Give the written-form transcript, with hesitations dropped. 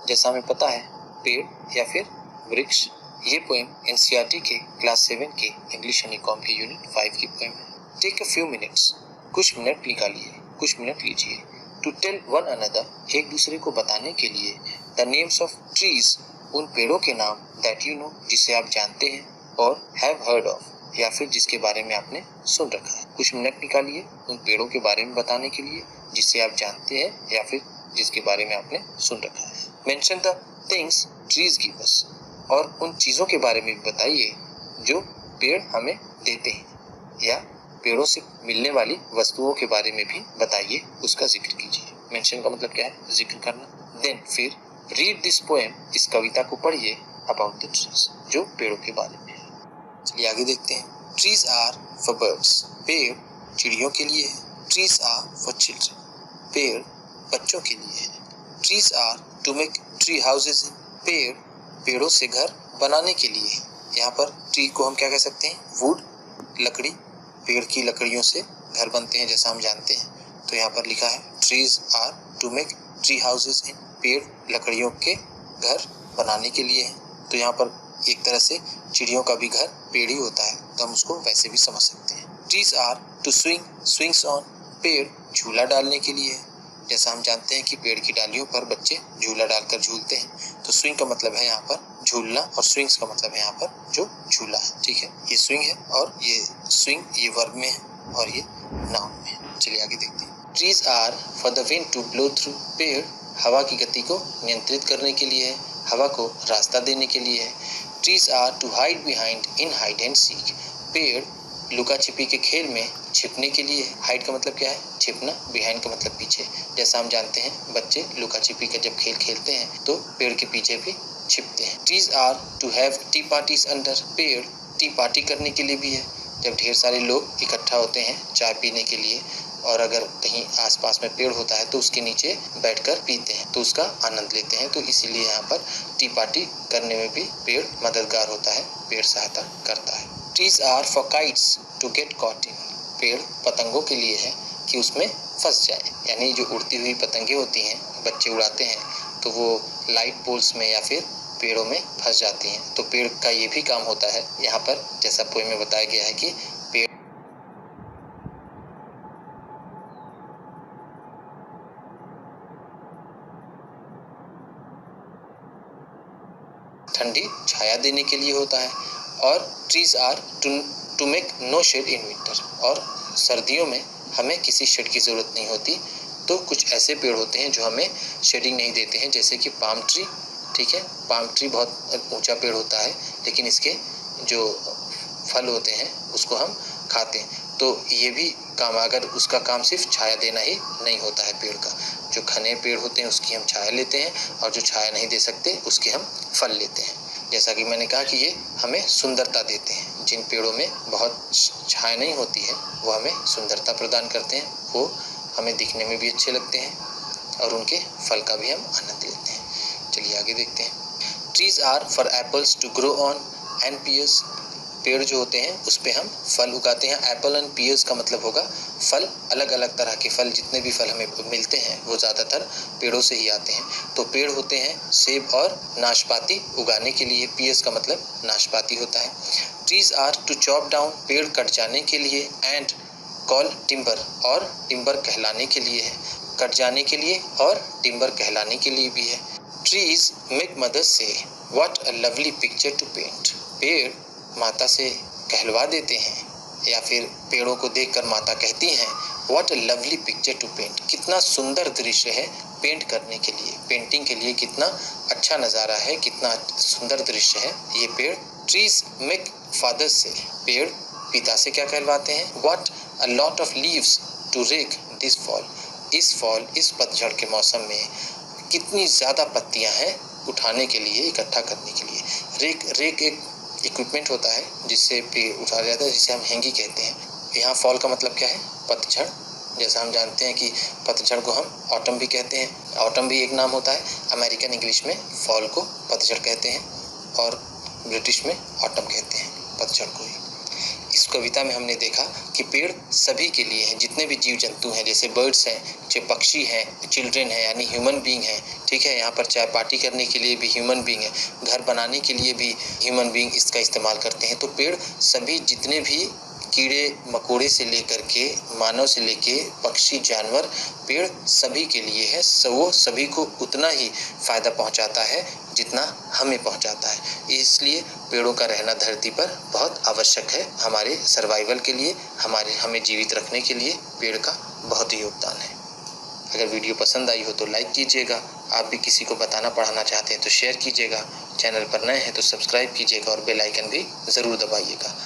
जैसा हमें पता है पेड़ या फिर वृक्ष, ये पोएम एनसीईआरटी के क्लास 7 के इंग्लिश यूनिकॉम के यूनिट 5 की पोएम है। टेक अ फ्यू मिनट्स, कुछ मिनट निकालिए, कुछ मिनट लीजिए, टू टेल वन अनदर, एक दूसरे को बताने के लिए, द नेम्स ऑफ ट्रीज, उन पेड़ों के नाम, दैट यू नो, जिसे आप जानते हैं, और हैव हर्ड ऑफ, या फिर जिसके बारे में आपने सुन रखा है। कुछ मिनट निकालिए उन पेड़ों के बारे में बताने के लिए जिसे आप जानते हैं या फिर जिसके बारे में आपने सुन रखा है। Mention the things trees give us, और उन चीज़ों के बारे में भी बताइए जो पेड़ हमें देते हैं, या पेड़ों से मिलने वाली वस्तुओं के बारे में भी बताइए, उसका जिक्र कीजिए। मेंशन का मतलब क्या है? जिक्र करना। देन फिर रीड दिस पोएम, इस कविता को पढ़िए, अबाउट द ट्रीज, जो पेड़ों के बारे में है। चलिए आगे देखते हैं। ट्रीज आर फॉर बर्ड्स, पेड़ चिड़ियों के लिए है। ट्रीज आर फॉर चिल्ड्रन, पेड़ बच्चों के लिए है। Trees are to make tree houses, पेड़ों से घर बनाने के लिए है। यहाँ पर ट्री को हम क्या कह सकते हैं? वुड, लकड़ी, पेड़ की लकड़ियों से घर बनते हैं जैसा हम जानते हैं। तो यहाँ पर लिखा है trees are to make tree houses in, पेड़ लकड़ियों के घर बनाने के लिए है। तो यहाँ पर एक तरह से चिड़ियों का भी घर पेड़ ही होता है, तो हम उसको वैसे भी समझ सकते हैं। Trees are to swing swings on, पेड़ झूला डालने के लिए है। जैसा हम जानते हैं कि पेड़ की डालियों पर बच्चे झूला डालकर झूलते हैं। तो स्विंग का मतलब है यहाँ पर झूलना, और स्विंग्स का मतलब है यहाँ पर जो झूला है। ठीक है, ये स्विंग है और ये स्विंग ये वर्ब में है और ये नाउन में है। चलिए आगे देखते हैं। Trees are for the wind to blow through, पेड़ हवा की गति को नियंत्रित करने के लिए है, हवा को रास्ता देने के लिए है। Trees are to hide behind in hide and seek, पेड़ लुका छिपी के खेल में छिपने के लिए। हाइड का मतलब क्या है? छिपना, बिहाइंड का मतलब पीछे। जैसा हम जानते हैं बच्चे लुका छिपी का जब खेल खेलते हैं तो पेड़ के पीछे भी छिपते हैं। Trees are to have tea parties under, पेड़ टी पार्टी करने के लिए भी है। जब ढेर सारे लोग इकट्ठा होते हैं चाय पीने के लिए, और अगर कहीं आसपास में पेड़ होता है तो उसके नीचे बैठकर पीते हैं, तो उसका आनंद लेते हैं। तो इसीलिए यहाँ पर टी पार्टी करने में भी पेड़ मददगार होता है, पेड़ सहायता करता है। Trees are for kites to get caught in, पेड़ पतंगों के लिए है कि उसमें फंस जाए। यानी जो उड़ती हुई पतंगे होती हैं, बच्चे उड़ाते हैं, तो वो लाइट पोल्स में या फिर पेड़ों में फंस जाती हैं। तो पेड़ का ये भी काम होता है यहाँ पर, जैसा पोएम में बताया गया है कि पेड़ ठंडी छाया देने के लिए होता है। और trees are to make no shade in winter, और सर्दियों में हमें किसी शेड की ज़रूरत नहीं होती। तो कुछ ऐसे पेड़ होते हैं जो हमें शेडिंग नहीं देते हैं, जैसे कि पाम ट्री। ठीक है, पाम ट्री बहुत ऊंचा पेड़ होता है, लेकिन इसके जो फल होते हैं उसको हम खाते हैं। तो ये भी काम, अगर उसका काम सिर्फ छाया देना ही नहीं होता है पेड़ का, जो घने पेड़ होते हैं उसकी हम छाया लेते हैं, और जो छाया नहीं दे सकते उसके हम फल लेते हैं। जैसा कि मैंने कहा कि ये हमें सुंदरता देते हैं। जिन पेड़ों में बहुत छाया नहीं होती है वो हमें सुंदरता प्रदान करते हैं, वो हमें दिखने में भी अच्छे लगते हैं, और उनके फल का भी हम आनंद लेते हैं। चलिए आगे देखते हैं। Trees are for apples to grow on and pears, पेड़ जो होते हैं उस पे हम फल उगाते हैं। एप्पल एंड पियर्स का मतलब होगा फल, अलग अलग तरह के फल, जितने भी फल हमें मिलते हैं वो ज़्यादातर पेड़ों से ही आते हैं। तो पेड़ होते हैं सेब और नाशपाती उगाने के लिए, पियर्स का मतलब नाशपाती होता है। Trees are to chop down, पेड़ कट जाने के लिए, एंड कॉल टिम्बर, और टिम्बर कहलाने के लिए है। कट जाने के लिए और टिम्बर कहलाने के लिए भी है। Trees make mother say what a lovely picture to paint, पेड़ माता से कहलवा देते हैं, या फिर पेड़ों को देखकर माता कहती हैं what a lovely picture to paint, कितना सुंदर दृश्य है पेंट करने के लिए, पेंटिंग के लिए कितना अच्छा नज़ारा है, कितना सुंदर दृश्य है ये पेड़। ट्रीज मेक फादर से, पेड़ पिता से क्या कहलवाते हैं? What a lot of leaves to rake this fall, इस फॉल, इस पतझड़ के मौसम में कितनी ज़्यादा पत्तियां हैं उठाने के लिए, इकट्ठा करने के लिए। रेक एक इक्विपमेंट होता है जिससे पेड़ उठाया जाता है, जिसे हम हैंगी कहते हैं। यहाँ फॉल का मतलब क्या है? पतझड़। जैसा हम जानते हैं कि पतझड़ को हम ऑटम भी कहते हैं, ऑटम भी एक नाम होता है। अमेरिकन इंग्लिश में फॉल को पतझड़ कहते हैं और ब्रिटिश में ऑटम कहते हैं पतझड़ को ही। इस कविता में हमने देखा कि पेड़ सभी के लिए हैं, जितने भी जीव जंतु हैं, जैसे बर्ड्स हैं, जो पक्षी हैं, चिल्ड्रेन हैं यानी ह्यूमन बीइंग हैं, ठीक है। यहाँ पर चाय पार्टी करने के लिए भी ह्यूमन बीइंग है, घर बनाने के लिए भी ह्यूमन बीइंग इसका इस्तेमाल करते हैं। तो पेड़ सभी जितने भी कीड़े मकोड़े से लेकर के मानव से लेके पक्षी जानवर, पेड़ सभी के लिए है। वो सभी को उतना ही फ़ायदा पहुंचाता है जितना हमें पहुंचाता है। इसलिए पेड़ों का रहना धरती पर बहुत आवश्यक है। हमारे सर्वाइवल के लिए, हमें जीवित रखने के लिए पेड़ का बहुत ही योगदान है। अगर वीडियो पसंद आई हो तो लाइक कीजिएगा। आप भी किसी को बताना पढ़ाना चाहते हैं तो शेयर कीजिएगा। चैनल पर नए हैं तो सब्सक्राइब कीजिएगा और बेल आइकन भी ज़रूर दबाइएगा।